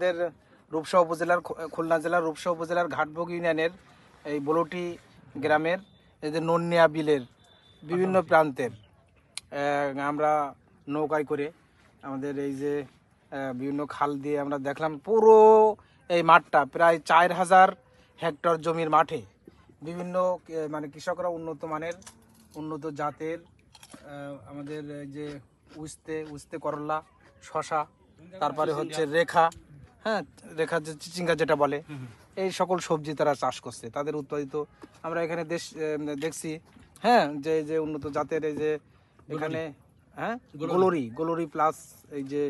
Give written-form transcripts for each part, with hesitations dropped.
আমাদের রূপসা উপজেলার খুলনা জেলার রূপসা উপজেলার ঘাটবগ ইউনিয়নের এই বলটি গ্রামের এই যে নন্নিয়া বিলের বিভিন্ন প্রান্তের আমরা নৌকায় করে আমাদের এই যে বিভিন্ন খাল দিয়ে আমরা দেখলাম পুরো এই মাঠটা প্রায় 4000 হেক্টর জমির মাঠে বিভিন্ন মানে কৃষকরা উন্নত মানের উন্নত জাতের আমাদের যে উস্তে করলা শশা তারপরে হচ্ছে রেখা, হ্যাঁ রেখা যে চিচিঙ্গা যেটা বলে, এই সকল সবজি তারা চাষ করছে তাদের উৎপাদিত। আমরা এখানে দেখছি হ্যাঁ যে যে উন্নত জাতের এই যে এখানে হ্যাঁ গোলরি প্লাস এই যে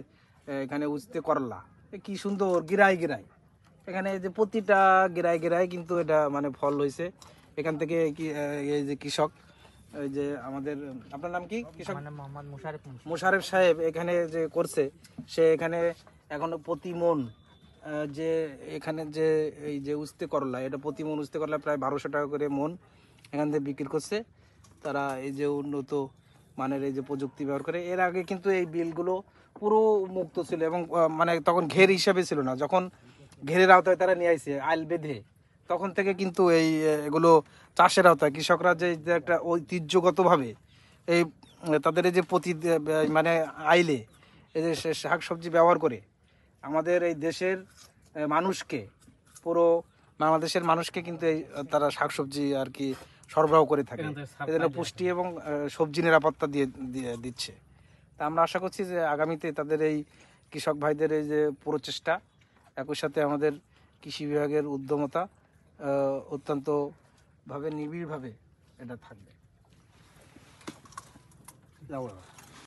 এখানে উস্তে করলা কি সুন্দর গিরাই এখানে এই যে প্রতিটা গিরায় কিন্তু এটা মানে ফল হয়েছে এখান থেকে। এই যে কৃষক এই যে আমাদের, আপনার নাম কি? কৃষক মোহাম্মদ মোশারেফ সাহেব এখানে যে করছে, সে এখানে এখনো প্রতি মন যে এখানে যে এই যে উস্তে করলা, এটা প্রতি মন উস্তে করলা প্রায় 1200 টাকা করে মন এখান থেকে বিক্রি করছে তারা। এই যে উন্নত মানের এই যে প্রযুক্তি ব্যবহার করে। এর আগে কিন্তু এই বিলগুলো পুরো মুক্ত ছিল এবং মানে তখন ঘের হিসাবে ছিল না। যখন ঘেরের আওতায় তারা নিয়ে আইছে আইল বেঁধে, তখন থেকে কিন্তু এই এগুলো চাষের আওতায় কৃষকরা যে একটা ঐতিহ্যগতভাবে এই তাদের এই যে মানে আইলে এই যে শাকসবজি ব্যবহার করে আমাদের এই দেশের মানুষকে, পুরো বাংলাদেশের মানুষকে কিন্তু এই তারা শাকসবজি আর কি সরবরাহ করে থাকে। এদের পুষ্টি এবং সবজি নিরাপত্তা দিচ্ছে। তা আমরা আশা করছি যে আগামীতে তাদের এই কৃষক ভাইদের এই যে প্রচেষ্টা, একই সাথে আমাদের কৃষি বিভাগের উদ্যমতা অত্যন্ত ভাবে নিবিড়ভাবে এটা থাকবে।